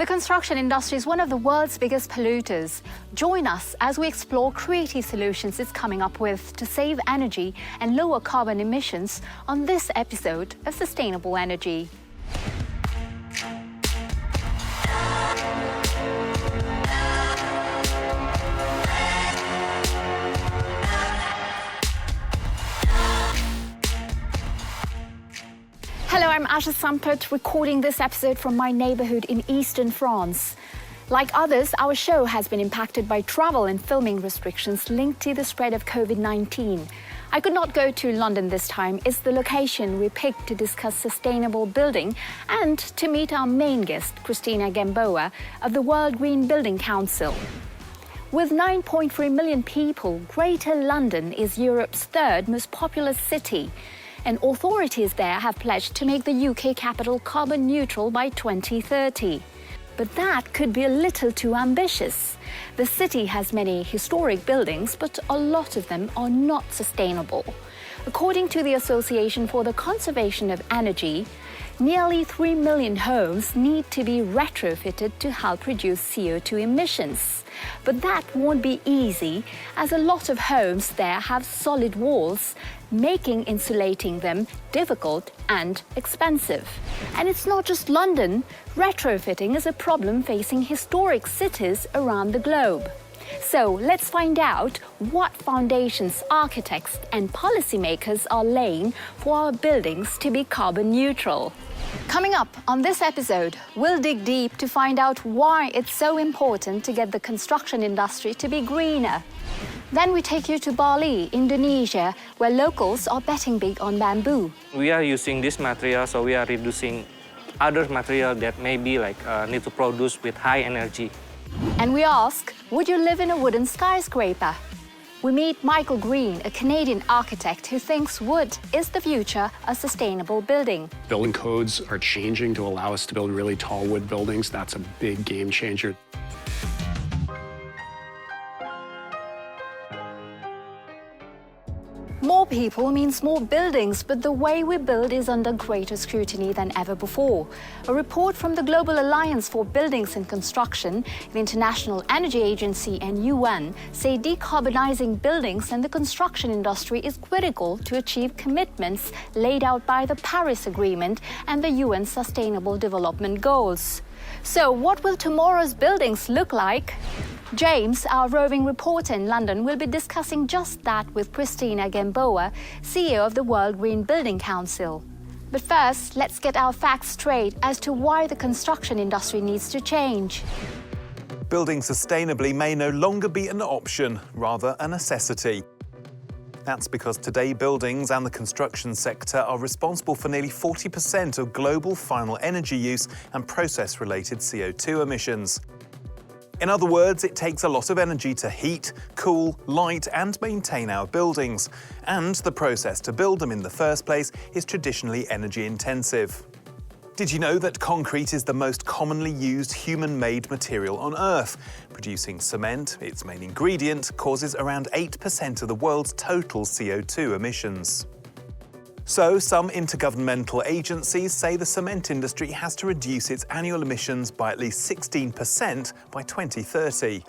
The construction industry is one of the world's biggest polluters. Join us as we explore creative solutions it's coming up with to save energy and lower carbon emissions on this episode of Sustainable Energy. Hello, I'm Asha Samput, recording this episode from my neighborhood in eastern France. Like others, our show has been impacted by travel and filming restrictions linked to the spread of COVID-19. I could not go to London this time. It's the location we picked to discuss sustainable building and to meet our main guest, Cristina Gamboa, of the World Green Building Council. With 9.3 million people, Greater London is Europe's third most populous city. And authorities there have pledged to make the UK capital carbon neutral by 2030. But that could be a little too ambitious. The city has many historic buildings, but a lot of them are not sustainable. According to the Association for the Conservation of Energy, nearly 3 million homes need to be retrofitted to help reduce CO2 emissions. But that won't be easy, as a lot of homes there have solid walls, making insulating them difficult and expensive. And it's not just London. Retrofitting is a problem facing historic cities around the globe. So let's find out what foundations architects and policymakers are laying for our buildings to be carbon neutral. Coming up on this episode, we'll dig deep to find out why it's so important to get the construction industry to be greener. Then we take you to Bali, Indonesia, where locals are betting big on bamboo. We are using this material, so we are reducing other material that maybe need to produce with high energy. And we ask, would you live in a wooden skyscraper? We meet Michael Greene, a Canadian architect who thinks wood is the future of sustainable building. Building codes are changing to allow us to build really tall wood buildings. That's a big game changer. More people means more buildings, but the way we build is under greater scrutiny than ever before. A report from the Global Alliance for Buildings and Construction, the International Energy Agency and UN say decarbonizing buildings and the construction industry is critical to achieve commitments laid out by the Paris Agreement and the UN Sustainable Development Goals. So what will tomorrow's buildings look like? James, our roving reporter in London, will be discussing just that with Cristina Gamboa, CEO of the World Green Building Council. But first, let's get our facts straight as to why the construction industry needs to change. Building sustainably may no longer be an option, rather a necessity. That's because today buildings and the construction sector are responsible for nearly 40% of global final energy use and process-related CO2 emissions. In other words, it takes a lot of energy to heat, cool, light and maintain our buildings. And the process to build them in the first place is traditionally energy intensive. Did you know that concrete is the most commonly used human-made material on Earth? Producing cement, its main ingredient, causes around 8% of the world's total CO2 emissions. So, some intergovernmental agencies say the cement industry has to reduce its annual emissions by at least 16% by 2030.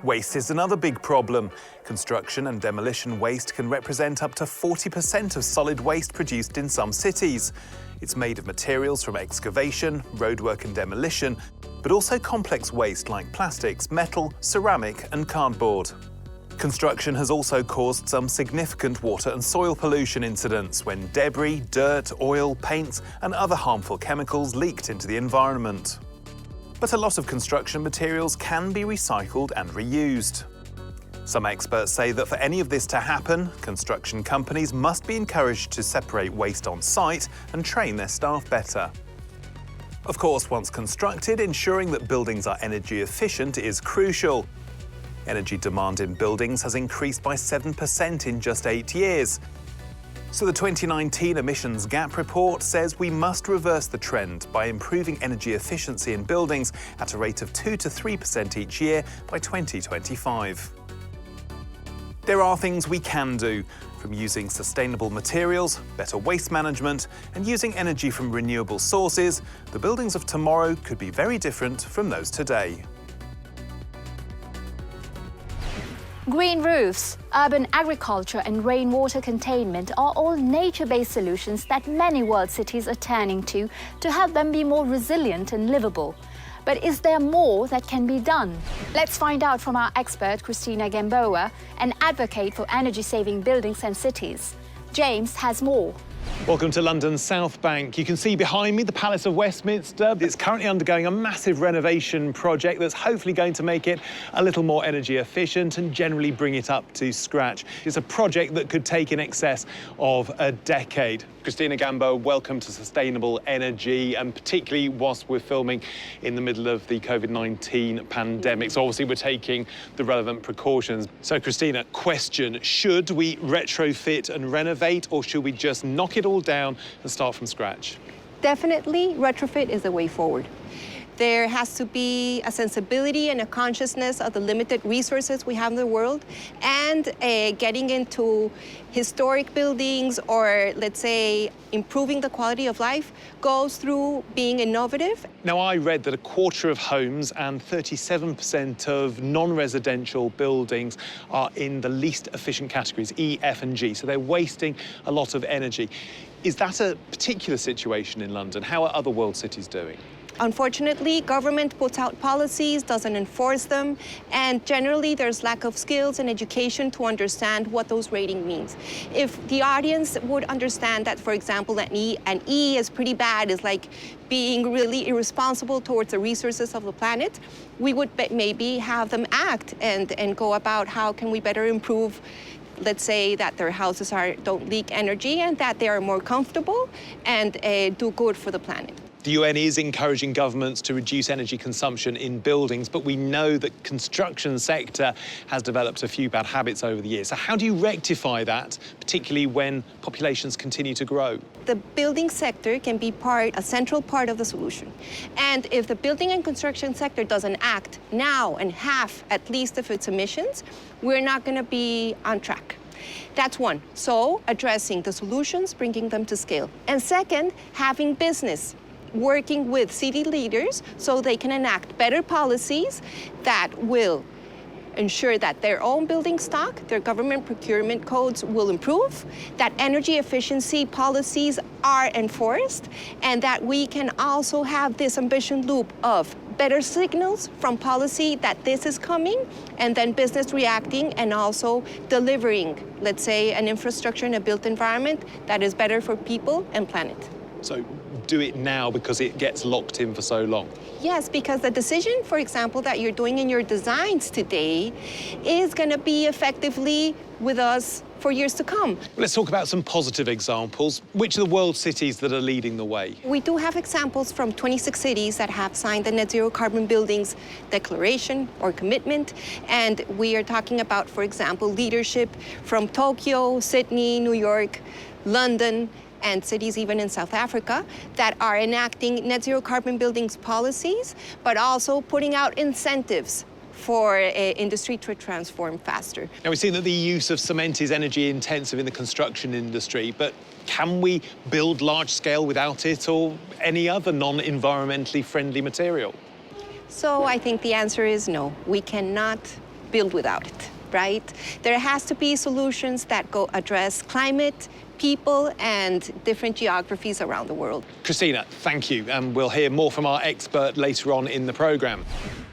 Waste is another big problem. Construction and demolition waste can represent up to 40% of solid waste produced in some cities. It's made of materials from excavation, roadwork and demolition, but also complex waste like plastics, metal, ceramic and cardboard. Construction has also caused some significant water and soil pollution incidents when debris, dirt, oil, paints and other harmful chemicals leaked into the environment. But a lot of construction materials can be recycled and reused. Some experts say that for any of this to happen, construction companies must be encouraged to separate waste on site and train their staff better. Of course, once constructed, ensuring that buildings are energy efficient is crucial. Energy demand in buildings has increased by 7% in just 8 years. So the 2019 Emissions Gap Report says we must reverse the trend by improving energy efficiency in buildings at a rate of 2 to 3% each year by 2025. There are things we can do, from using sustainable materials, better waste management, and using energy from renewable sources. The buildings of tomorrow could be very different from those today. Green roofs, urban agriculture and rainwater containment are all nature-based solutions that many world cities are turning to help them be more resilient and livable. But is there more that can be done? Let's find out from our expert, Cristina Gamboa, an advocate for energy-saving buildings and cities. James has more. Welcome to London's South Bank. You can see behind me the Palace of Westminster. It's currently undergoing a massive renovation project that's hopefully going to make it a little more energy efficient and generally bring it up to scratch. It's a project that could take in excess of a decade. Cristina Gamboa, welcome to Sustainable Energy, and particularly whilst we're filming in the middle of the COVID-19 pandemic. So obviously we're taking the relevant precautions. So Cristina, question, should we retrofit and renovate, or should we just knock it all down and start from scratch? Definitely, retrofit is the way forward. There has to be a sensibility and a consciousness of the limited resources we have in the world, and getting into historic buildings, or let's say improving the quality of life, goes through being innovative. Now, I read that a quarter of homes and 37% of non-residential buildings are in the least efficient categories, E, F and G, so they're wasting a lot of energy. Is that a particular situation in London? How are other world cities doing? Unfortunately, government puts out policies, doesn't enforce them, and generally there's lack of skills and education to understand what those ratings means. If the audience would understand that, for example, an E is pretty bad, is like being really irresponsible towards the resources of the planet, we would maybe have them act and go about how can we better improve, let's say, that their houses don't leak energy and that they are more comfortable and do good for the planet. The UN is encouraging governments to reduce energy consumption in buildings, but we know that construction sector has developed a few bad habits over the years. So how do you rectify that, particularly when populations continue to grow? The building sector can be a central part of the solution. And if the building and construction sector doesn't act now and half at least of its emissions, we're not going to be on track. That's one. So addressing the solutions, bringing them to scale. And second, having business working with city leaders so they can enact better policies that will ensure that their own building stock, their government procurement codes will improve, that energy efficiency policies are enforced, and that we can also have this ambition loop of better signals from policy that this is coming, and then business reacting and also delivering, let's say, an infrastructure and a built environment that is better for people and planet. So do it now because it gets locked in for so long? Yes, because the decision, for example, that you're doing in your designs today is going to be effectively with us for years to come. Let's talk about some positive examples. Which are the world cities that are leading the way? We do have examples from 26 cities that have signed the Net Zero Carbon Buildings Declaration or commitment. And we are talking about, for example, leadership from Tokyo, Sydney, New York, London, and cities even in South Africa that are enacting net zero carbon buildings policies, but also putting out incentives for industry to transform faster. Now, we've seen that the use of cement is energy intensive in the construction industry, but can we build large scale without it or any other non-environmentally friendly material? So I think the answer is no. We cannot build without it, right? There has to be solutions that address climate, people, and different geographies around the world. Cristina, thank you, and we'll hear more from our expert later on in the programme.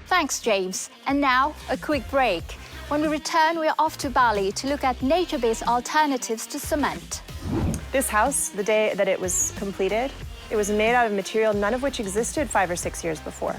Thanks, James. And now, a quick break. When we return, we're off to Bali to look at nature-based alternatives to cement. This house, the day that it was completed, it was made out of material none of which existed 5 or 6 years before.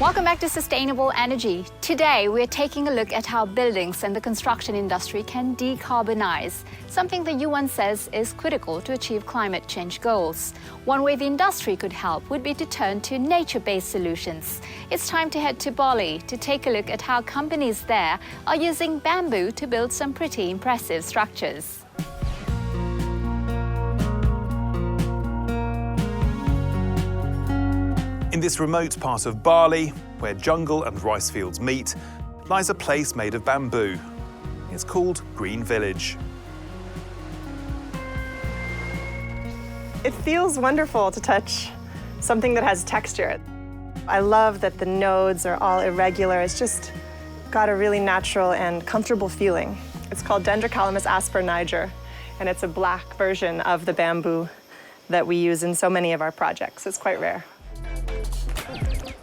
Welcome back to Sustainable Energy. Today, we're taking a look at how buildings and the construction industry can decarbonize, something the UN says is critical to achieve climate change goals. One way the industry could help would be to turn to nature-based solutions. It's time to head to Bali to take a look at how companies there are using bamboo to build some pretty impressive structures. In this remote part of Bali, where jungle and rice fields meet, lies a place made of bamboo. It's called Greene Village. It feels wonderful to touch something that has texture. I love that the nodes are all irregular. It's just got a really natural and comfortable feeling. It's called Dendrocalamus asper niger, and it's a black version of the bamboo that we use in so many of our projects. It's quite rare.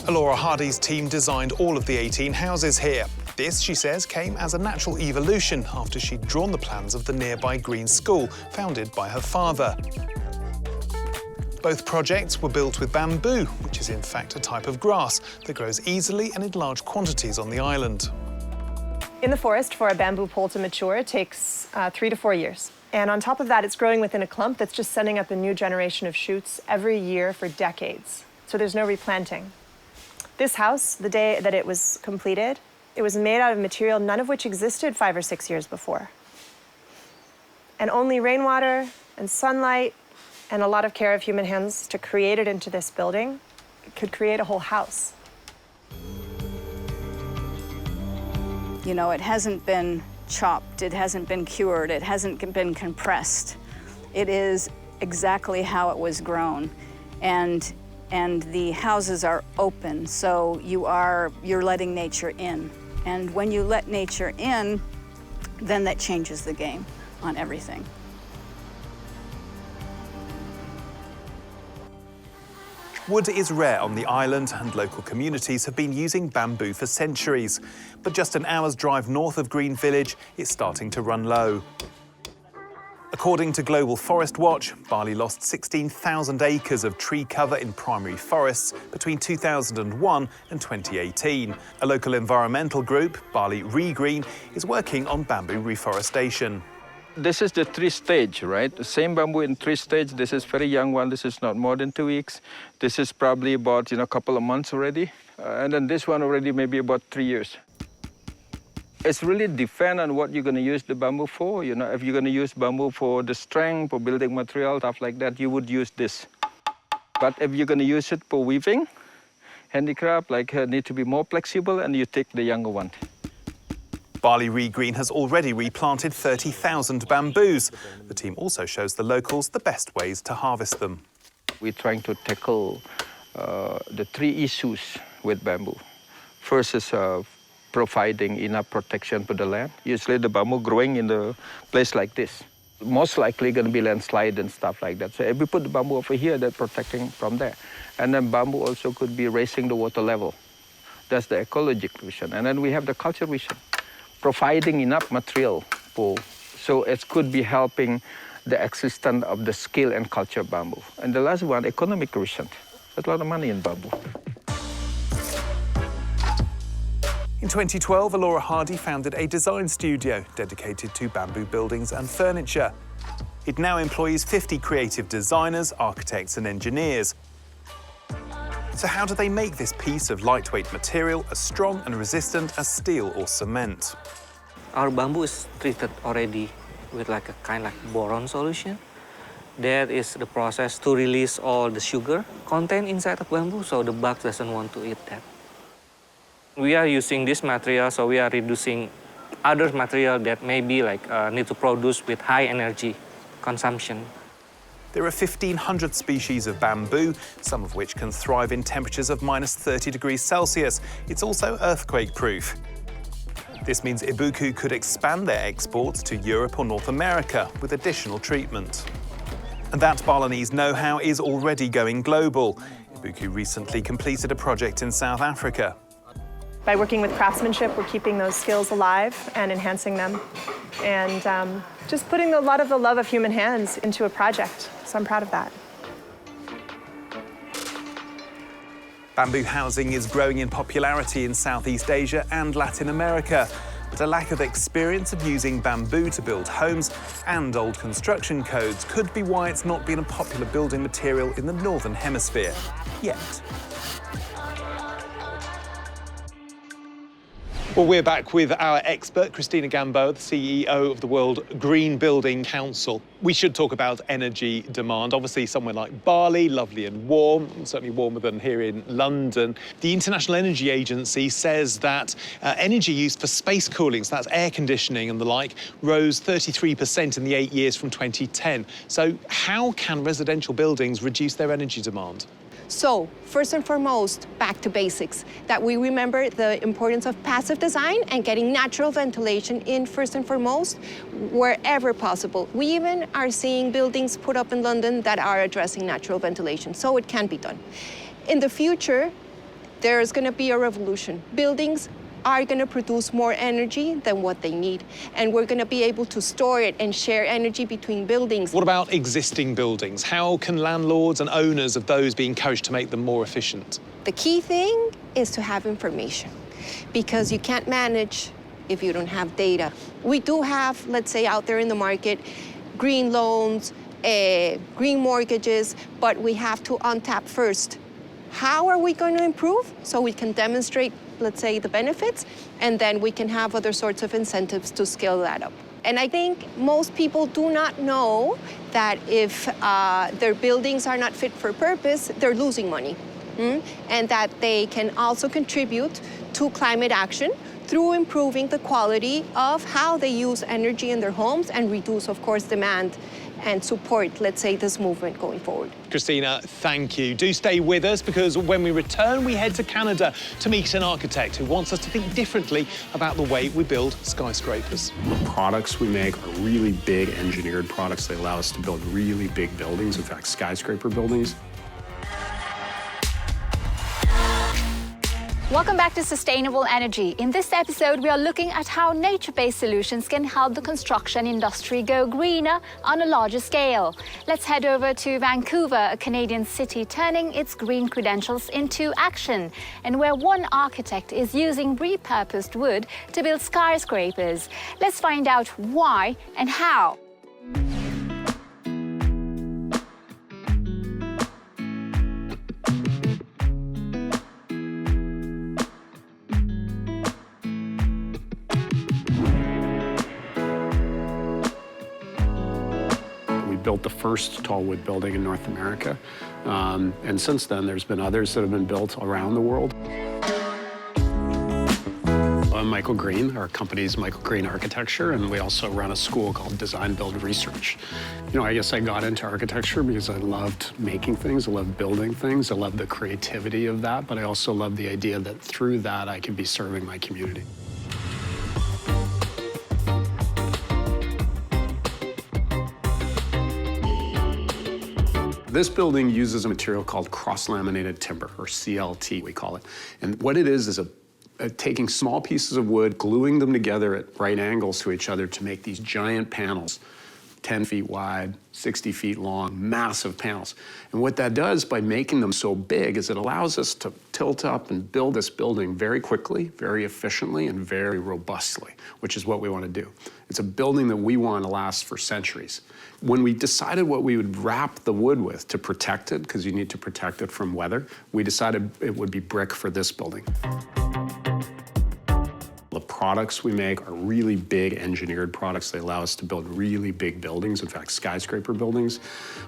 Alora Hardy's team designed all of the 18 houses here. This, she says, came as a natural evolution after she'd drawn the plans of the nearby Greene school, founded by her father. Both projects were built with bamboo, which is in fact a type of grass that grows easily and in large quantities on the island. In the forest, for a bamboo pole to mature, it takes 3 to 4 years. And on top of that, it's growing within a clump that's just sending up a new generation of shoots every year for decades. So there's no replanting. This house, the day that it was completed, it was made out of material none of which existed 5 or 6 years before. And only rainwater and sunlight and a lot of care of human hands to create it into this building could create a whole house. You know, it hasn't been chopped, it hasn't been cured, it hasn't been compressed. It is exactly how it was grown. And the houses are open, so you're letting nature in. And when you let nature in, then that changes the game on everything. Wood is rare on the island, and local communities have been using bamboo for centuries. But just an hour's drive north of Greene Village, it's starting to run low. According to Global Forest Watch, Bali lost 16,000 acres of tree cover in primary forests between 2001 and 2018. A local environmental group, Bali Greene, is working on bamboo reforestation. This is the 3 stage, right? The same bamboo in 3 stage. This is very young one. This is not more than 2 weeks. This is probably about, a couple of months already. And then this one already maybe about 3 years. It's really depend on what you're going to use the bamboo for. If you're going to use bamboo for the strength, for building material, stuff like that, you would use this. But if you're going to use it for weaving, handicraft, need to be more flexible, and you take the younger one. Bali Greene has already replanted 30,000 bamboos. The team also shows the locals the best ways to harvest them. We're trying to tackle the 3 issues with bamboo. First is providing enough protection for the land. Usually the bamboo growing in the place like this. Most likely going to be landslide and stuff like that. So if we put the bamboo over here, they're protecting from there. And then bamboo also could be raising the water level. That's the ecological vision. And then we have the cultural vision, providing enough material so it could be helping the existence of the skill and culture of bamboo. And the last one, economic vision. There's a lot of money in bamboo. In 2012, Alora Hardy founded a design studio dedicated to bamboo buildings and furniture. It now employs 50 creative designers, architects and engineers. So how do they make this piece of lightweight material as strong and resistant as steel or cement? Our bamboo is treated already with a kind of boron solution. That is the process to release all the sugar content inside of bamboo, so the bugs doesn't want to eat that. We are using this material, so we are reducing other material that maybe need to produce with high energy consumption. There are 1,500 species of bamboo, some of which can thrive in temperatures of minus 30 degrees Celsius. It's also earthquake-proof. This means Ibuku could expand their exports to Europe or North America with additional treatment. And that Balinese know-how is already going global. Ibuku recently completed a project in South Africa. By working with craftsmanship, we're keeping those skills alive and enhancing them. And just putting a lot of the love of human hands into a project. So I'm proud of that. Bamboo housing is growing in popularity in Southeast Asia and Latin America. But a lack of experience of using bamboo to build homes and old construction codes could be why it's not been a popular building material in the Northern Hemisphere yet. Well, we're back with our expert, Cristina Gamboa, the CEO of the World Green Building Council. We should talk about energy demand. Obviously, somewhere like Bali, lovely and warm, certainly warmer than here in London. The International Energy Agency says that energy used for space cooling, so that's air conditioning and the like, rose 33% in the 8 years from 2010. So how can residential buildings reduce their energy demand? So, first and foremost, back to basics, that we remember the importance of passive design and getting natural ventilation in first and foremost, wherever possible. We even are seeing buildings put up in London that are addressing natural ventilation, so it can be done. In the future, there's going to be a revolution. Buildings are going to produce more energy than what they need, and we're going to be able to store it and share energy between buildings. What about existing buildings? How can landlords and owners of those be encouraged to make them more efficient? The key thing is to have information, because you can't manage if you don't have data. We do have, let's say, out there in the market, green loans, green mortgages, but we have to untap first. How are we going to improve? So we can demonstrate, let's say, the benefits, and then we can have other sorts of incentives to scale that up. And I think most people do not know that if their buildings are not fit for purpose, they're losing money. And that they can also contribute to climate action through improving the quality of how they use energy in their homes and reduce, of course, demand and support, let's say, this movement going forward. Cristina, thank you. Do stay with us, because when we return, we head to Canada to meet an architect who wants us to think differently about the way we build skyscrapers. The products we make are really big engineered products. They allow us to build really big buildings, in fact, skyscraper buildings. Welcome back to Sustainable Energy. In this episode, we are looking at how nature-based solutions can help the construction industry go greener on a larger scale. Let's head over to Vancouver, a Canadian city turning its green credentials into action, and where one architect is using repurposed wood to build skyscrapers. Let's find out why and how. Built the first tall wood building in North America. And since then, there's been others that have been built around the world. I'm Michael Greene. Our company's Michael Greene Architecture, and we also run a school called Design Build Research. You know, I guess I got into architecture because I loved making things, I loved building things, I loved the creativity of that, but I also loved the idea that through that I could be serving my community. This building uses a material called cross-laminated timber, or CLT, we call it. And what it is taking small pieces of wood, gluing them together at right angles to each other to make these giant panels, 10 feet wide, 60 feet long, massive panels. And what that does by making them so big is it allows us to tilt up and build this building very quickly, very efficiently, and very robustly, which is what we want to do. It's a building that we want to last for centuries. When we decided what we would wrap the wood with to protect it, because you need to protect it from weather, we decided it would be brick for this building. The products we make are really big engineered products. They allow us to build really big buildings, in fact, skyscraper buildings.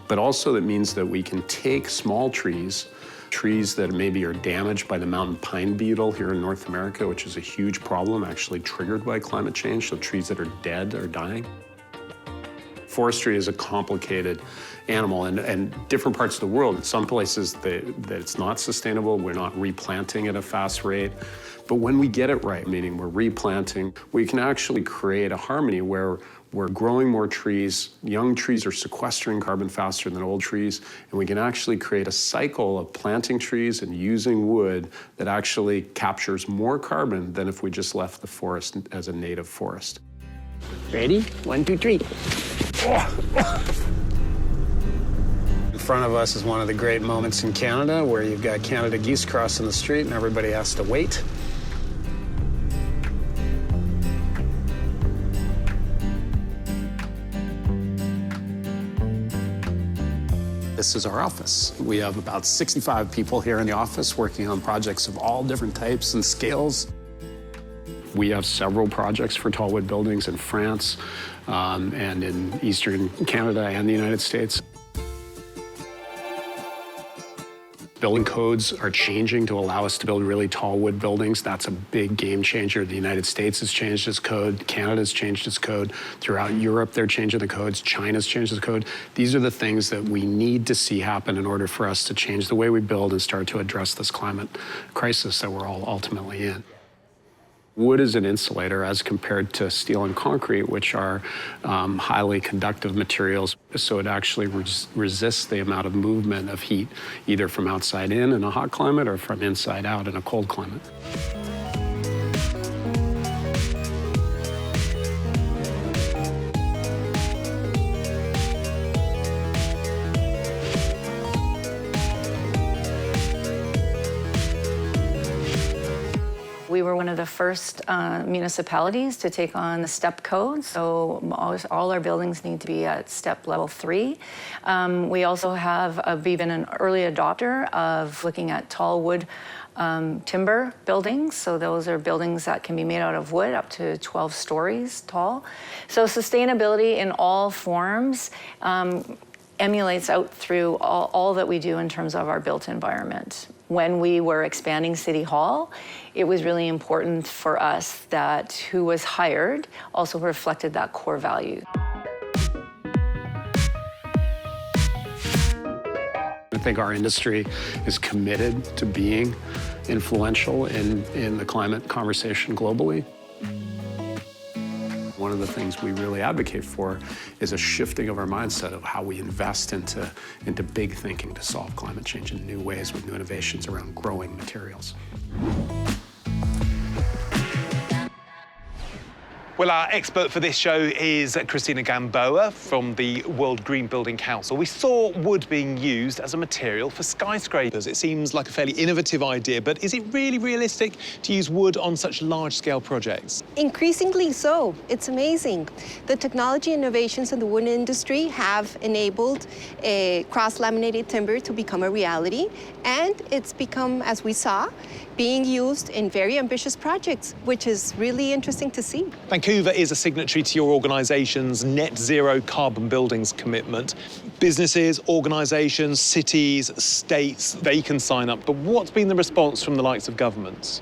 But also that means that we can take small trees that maybe are damaged by the mountain pine beetle here in North America, which is a huge problem actually triggered by climate change, so trees that are dead or dying. Forestry is a complicated animal, and different parts of the world, in some places that it's not sustainable, we're not replanting at a fast rate. But when we get it right, meaning we're replanting, we can actually create a harmony where we're growing more trees, young trees are sequestering carbon faster than old trees, and we can actually create a cycle of planting trees and using wood that actually captures more carbon than if we just left the forest as a native forest. Ready? 1, 2, 3. In front of us is one of the great moments in Canada where you've got Canada geese crossing the street and everybody has to wait. This is our office. We have about 65 people here in the office working on projects of all different types and scales. We have several projects for tall wood buildings in France and in Eastern Canada and the United States. Building codes are changing to allow us to build really tall wood buildings. That's a big game changer. The United States has changed its code. Canada's changed its code. Throughout Europe, they're changing the codes. China's changed the code. These are the things that we need to see happen in order for us to change the way we build and start to address this climate crisis that we're all ultimately in. Wood is an insulator as compared to steel and concrete, which are highly conductive materials. So it actually resists the amount of movement of heat, either from outside in a hot climate or from inside out in a cold climate. We were one of the first municipalities to take on the STEP code, so all our buildings need to be at STEP level 3. We also have been an early adopter of looking at tall wood timber buildings, so those are buildings that can be made out of wood up to 12 stories tall. So sustainability in all forms emulates out through all that we do in terms of our built environment. When we were expanding City Hall, it was really important for us that who was hired also reflected that core value. I think our industry is committed to being influential in the climate conversation globally. One of the things we really advocate for is a shifting of our mindset of how we invest into big thinking to solve climate change in new ways with new innovations around growing materials. Well, our expert for this show is Cristina Gamboa from the World Green Building Council. We saw wood being used as a material for skyscrapers. It seems like a fairly innovative idea, but is it really realistic to use wood on such large-scale projects? Increasingly so. It's amazing. The technology innovations in the wood industry have enabled a cross-laminated timber to become a reality, and it's become, as we saw, being used in very ambitious projects, which is really interesting to see. Vancouver is a signatory to your organisation's net zero carbon buildings commitment. Businesses, organisations, cities, states, they can sign up. But what's been the response from the likes of governments?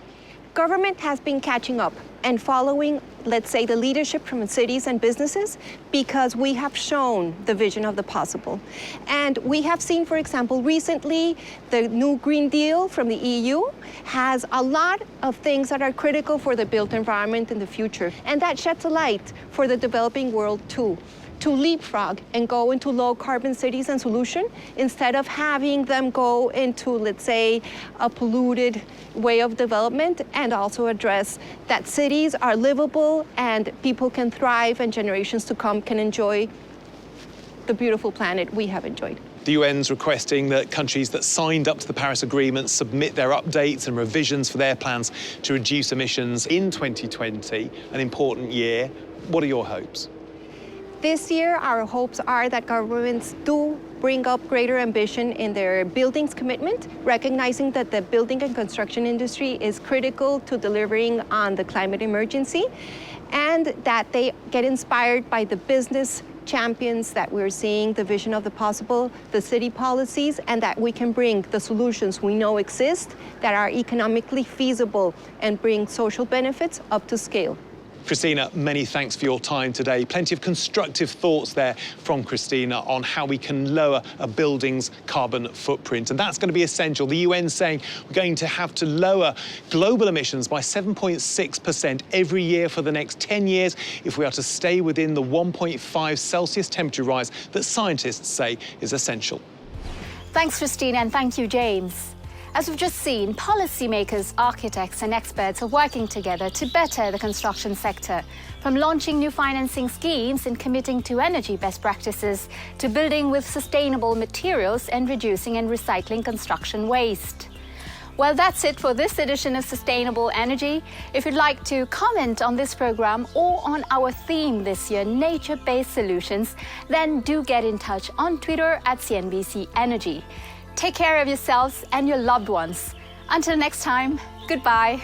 Government has been catching up and following, let's say, the leadership from cities and businesses, because we have shown the vision of the possible. And we have seen, for example, recently, the new Green Deal from the EU has a lot of things that are critical for the built environment in the future. And that sheds a light for the developing world too, to leapfrog and go into low carbon cities and solution instead of having them go into, let's say, a polluted way of development, and also address that cities are livable and people can thrive and generations to come can enjoy the beautiful planet we have enjoyed. The UN's requesting that countries that signed up to the Paris Agreement submit their updates and revisions for their plans to reduce emissions in 2020, an important year. What are your hopes? This year, our hopes are that governments do bring up greater ambition in their buildings commitment, recognizing that the building and construction industry is critical to delivering on the climate emergency, and that they get inspired by the business champions that we're seeing, the vision of the possible, the city policies, and that we can bring the solutions we know exist that are economically feasible and bring social benefits up to scale. Cristina, many thanks for your time today. Plenty of constructive thoughts there from Cristina on how we can lower a building's carbon footprint. And that's going to be essential. The UN saying we're going to have to lower global emissions by 7.6% every year for the next 10 years if we are to stay within the 1.5 Celsius temperature rise that scientists say is essential. Thanks, Cristina, and thank you, James. As we've just seen, policymakers, architects and experts are working together to better the construction sector, from launching new financing schemes and committing to energy best practices to building with sustainable materials and reducing and recycling construction waste. Well, that's it for this edition of Sustainable Energy. If you'd like to comment on this program or on our theme this year, nature-based solutions, then do get in touch on Twitter at CNBC Energy. Take care of yourselves and your loved ones. Until next time, goodbye.